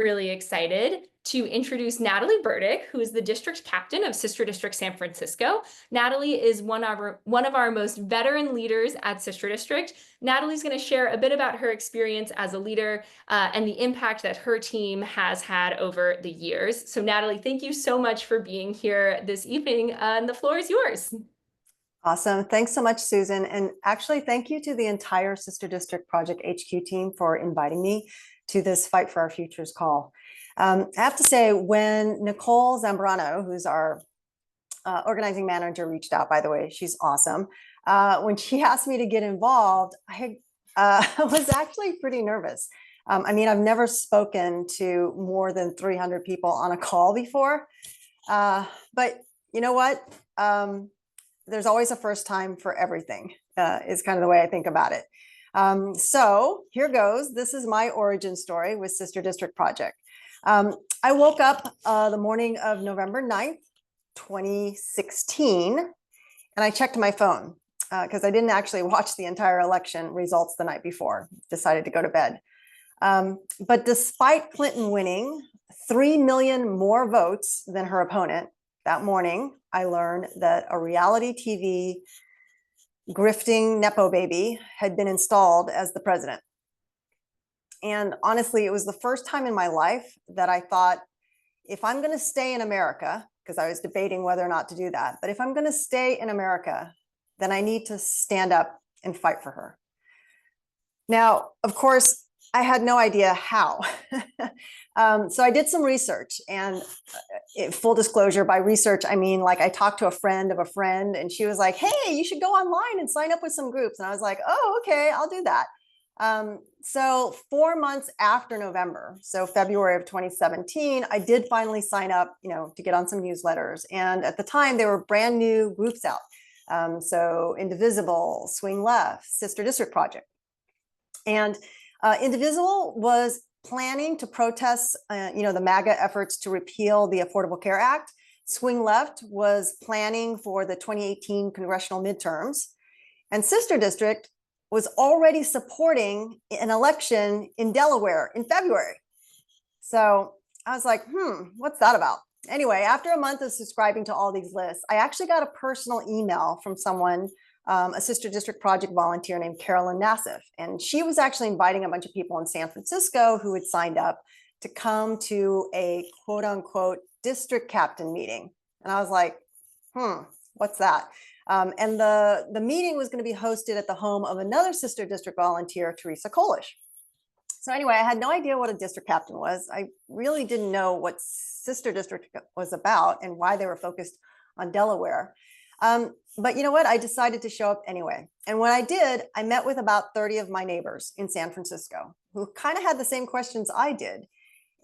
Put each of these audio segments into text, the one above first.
Really excited to introduce Natalie Burdick, who is the district captain of Sister District San Francisco. Natalie is one of our most veteran leaders at Sister District. Natalie's going to share a bit about her experience as a leader and the impact that her team has had over the years. So Natalie, thank you so much for being here this evening, and the floor is yours. Awesome. Thanks so much, Susan. And actually, thank you to the entire Sister District Project HQ team for inviting me to this Fight for Our Futures call. I have to say, when Nicole Zambrano, who's our organizing manager, reached out, by the way, she's awesome. When she asked me to get involved, I was actually pretty nervous. I mean, I've never spoken to more than 300 people on a call before. But you know what? There's always a first time for everything, is kind of the way I think about it. So here goes. This is my origin story with Sister District Project. I woke up the morning of November 9th, 2016, and I checked my phone because I didn't actually watch the entire election results the night before, decided to go to bed. But despite Clinton winning 3 million more votes than her opponent, that morning, I learned that a reality TV grifting Nepo baby had been installed as the president. And honestly, it was the first time in my life that I thought, if I'm going to stay in America, because I was debating whether or not to do that, but if I'm going to stay in America, then I need to stand up and fight for her. Now, of course, I had no idea how. So I did some research, and full disclosure, by research, I mean, like, I talked to a friend of a friend, and she was like, hey, you should go online and sign up with some groups. And I was like, oh, okay, I'll do that. So 4 months after November, so February of 2017, I did finally sign up, to get on some newsletters. And at the time, there were brand new groups out. So Indivisible, Swing Left, Sister District Project. And Indivisible was planning to protest, the MAGA efforts to repeal the Affordable Care Act. Swing Left was planning for the 2018 congressional midterms. And Sister District was already supporting an election in Delaware in February. So I was like, what's that about? Anyway, after a month of subscribing to all these lists, I actually got a personal email from someone, a Sister District Project volunteer named Carolyn Nassif. And she was actually inviting a bunch of people in San Francisco who had signed up to come to a quote unquote district captain meeting. And I was like, what's that? And the meeting was going to be hosted at the home of another Sister District volunteer, Teresa Kolish. So anyway, I had no idea what a district captain was. I really didn't know what Sister District was about and why they were focused on Delaware. But you know what? I decided to show up anyway. And when I did, I met with about 30 of my neighbors in San Francisco who kind of had the same questions I did.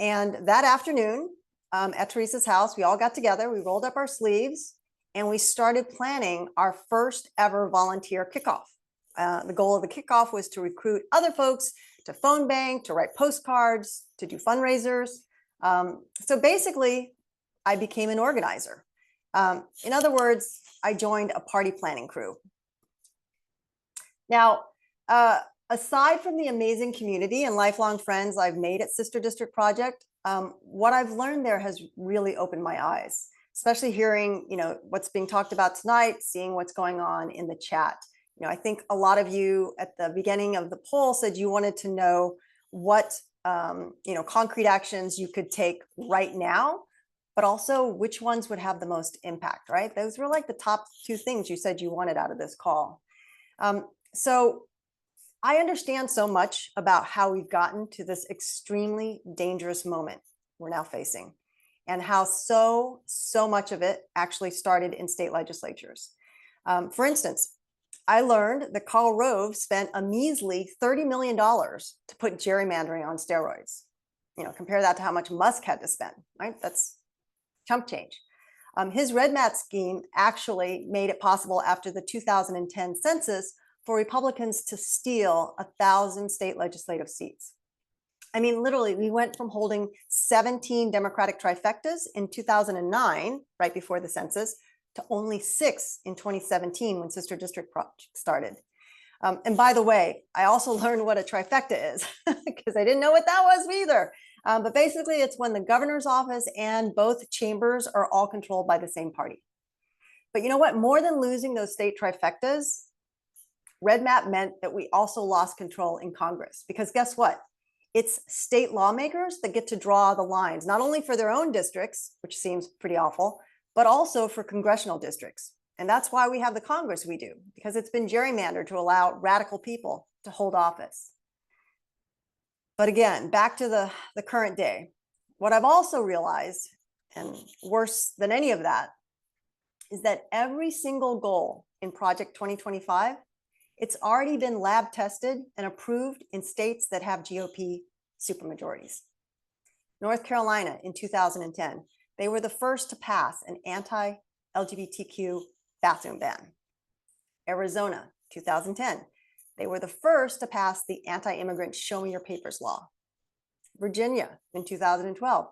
And that afternoon at Teresa's house, we all got together, we rolled up our sleeves, and we started planning our first ever volunteer kickoff. The goal of the kickoff was to recruit other folks to phone bank, to write postcards, to do fundraisers. So basically, I became an organizer. In other words, I joined a party planning crew. Now, aside from the amazing community and lifelong friends I've made at Sister District Project, what I've learned there has really opened my eyes, especially hearing, what's being talked about tonight, seeing what's going on in the chat. I think a lot of you at the beginning of the poll said you wanted to know what, concrete actions you could take right now, but also which ones would have the most impact, right? Those were like the top 2 things you said you wanted out of this call. So I understand so much about how we've gotten to this extremely dangerous moment we're now facing, and how so much of it actually started in state legislatures. For instance, I learned that Karl Rove spent a measly $30 million to put gerrymandering on steroids. Compare that to how much Musk had to spend, right? That's chump change. His Red Mat scheme actually made it possible after the 2010 census for Republicans to steal 1,000 state legislative seats. I mean, literally, we went from holding 17 Democratic trifectas in 2009, right before the census, to only 6 in 2017 when Sister District Project started. And by the way, I also learned what a trifecta is because I didn't know what that was either. But basically, it's when the governor's office and both chambers are all controlled by the same party. But you know what? More than losing those state trifectas, red map meant that we also lost control in Congress. Because guess what? It's state lawmakers that get to draw the lines, not only for their own districts, which seems pretty awful, but also for congressional districts. And that's why we have the Congress we do, because it's been gerrymandered to allow radical people to hold office. But again, back to the current day. What I've also realized, and worse than any of that, is that every single goal in Project 2025, it's already been lab tested and approved in states that have GOP supermajorities. North Carolina in 2010, they were the first to pass an anti-LGBTQ bathroom ban. Arizona, 2010, they were the first to pass the anti-immigrant show me your papers law. Virginia in 2012,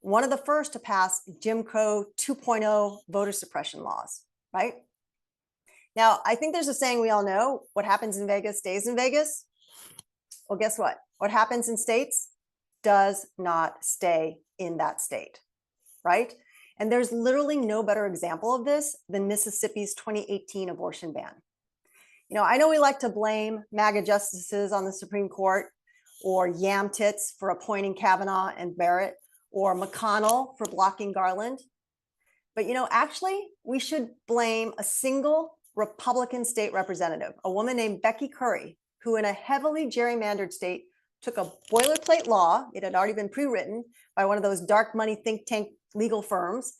one of the first to pass Jim Crow 2.0 voter suppression laws, right? Now, I think there's a saying we all know, what happens in Vegas stays in Vegas. Well, guess what? What happens in states does not stay in that state, right? And there's literally no better example of this than Mississippi's 2018 abortion ban. You know, I know we like to blame MAGA justices on the Supreme Court, or yam tits for appointing Kavanaugh and Barrett, or McConnell for blocking Garland. But you know, actually, we should blame a single Republican state representative, a woman named Becky Curry, who in a heavily gerrymandered state took a boilerplate law, it had already been pre-written by one of those dark money think tank legal firms,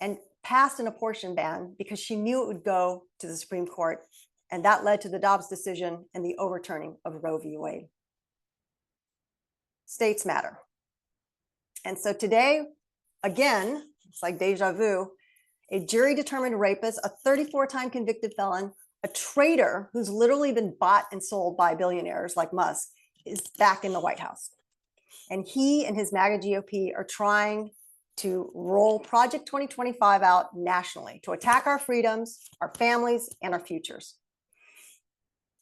and passed an abortion ban because she knew it would go to the Supreme Court. And that led to the Dobbs decision and the overturning of Roe v. Wade. States matter. And so today, again, it's like deja vu, a jury-determined rapist, a 34-time convicted felon, a traitor who's literally been bought and sold by billionaires like Musk, is back in the White House. And he and his MAGA GOP are trying to roll Project 2025 out nationally to attack our freedoms, our families, and our futures.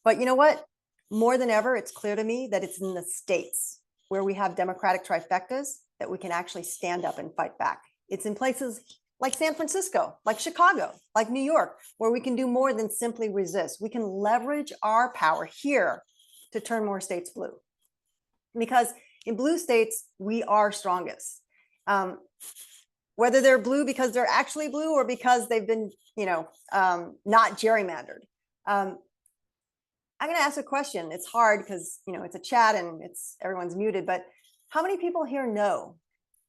But you know what? More than ever, it's clear to me that it's in the states where we have democratic trifectas that we can actually stand up and fight back. It's in places like San Francisco, like Chicago, like New York, where we can do more than simply resist. We can leverage our power here to turn more states blue. Because in blue states, we are strongest. Whether they're blue because they're actually blue or because they've been, not gerrymandered. I'm going to ask a question. It's hard because, it's a chat and everyone's muted, but how many people here know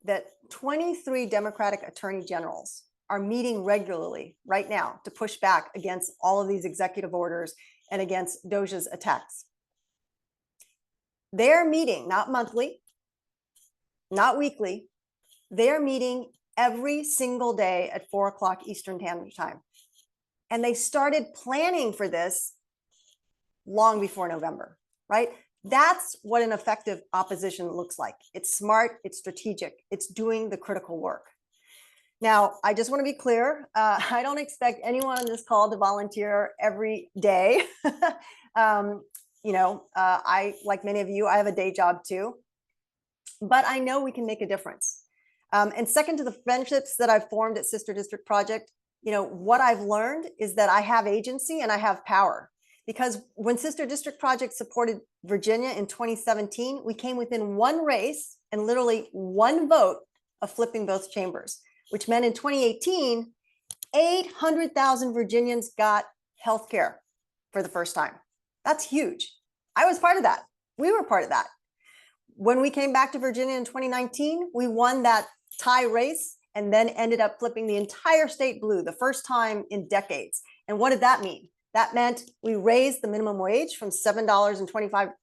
that 23 Democratic attorney generals are meeting regularly right now to push back against all of these executive orders and against DOJ's attacks? They're meeting, not monthly, not weekly. They're meeting every single day at 4 o'clock Eastern Standard Time. And they started planning for this long before November, right? That's what an effective opposition looks like. It's smart, it's strategic, it's doing the critical work. Now, I just want to be clear. I don't expect anyone on this call to volunteer every day. I, like many of you, I have a day job too, but I know we can make a difference. And second to the friendships that I've formed at Sister District Project, what I've learned is that I have agency and I have power. Because when Sister District Project supported Virginia in 2017, we came within one race and literally one vote of flipping both chambers, which meant in 2018, 800,000 Virginians got healthcare for the first time. That's huge. I was part of that. We were part of that. When we came back to Virginia in 2019, we won that tie race and then ended up flipping the entire state blue, the first time in decades. And what did that mean? That meant we raised the minimum wage from $7.25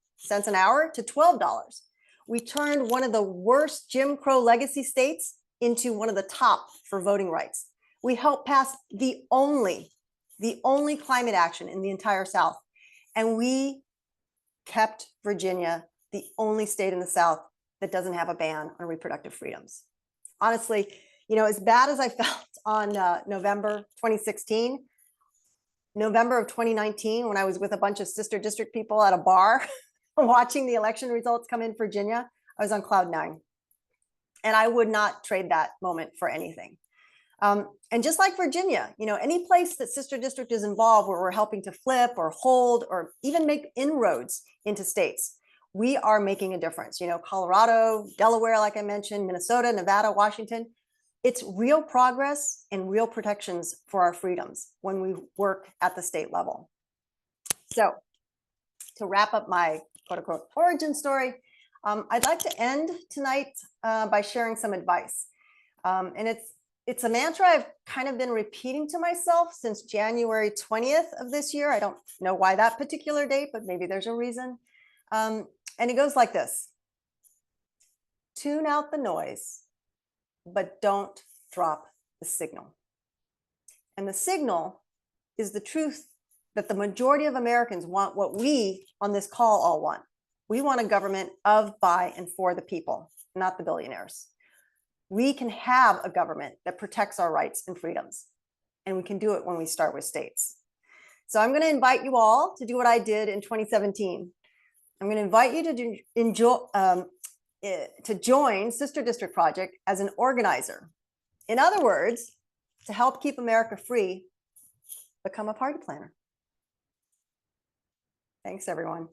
an hour to $12. We turned one of the worst Jim Crow legacy states into one of the top for voting rights. We helped pass the only climate action in the entire South. And we kept Virginia the only state in the South that doesn't have a ban on reproductive freedoms. Honestly, as bad as I felt on November 2016, November of 2019, when I was with a bunch of Sister District people at a bar watching the election results come in Virginia, I was on cloud 9. And I would not trade that moment for anything. And just like Virginia, any place that Sister District is involved where we're helping to flip or hold or even make inroads into states, we are making a difference. Colorado, Delaware, like I mentioned, Minnesota, Nevada, Washington. It's real progress and real protections for our freedoms when we work at the state level. So to wrap up my quote unquote origin story, I'd like to end tonight by sharing some advice. And it's a mantra I've kind of been repeating to myself since January 20th of this year. I don't know why that particular date, but maybe there's a reason. And it goes like this: tune out the noise, but don't drop the signal. And the signal is the truth that the majority of Americans want what we on this call all want. We want a government of, by, and for the people, not the billionaires. We can have a government that protects our rights and freedoms, and we can do it when we start with states. So I'm going to invite you all to do what I did in 2017. I'm going to invite you to join Sister District Project as an organizer. In other words, to help keep America free, become a party planner. Thanks, everyone.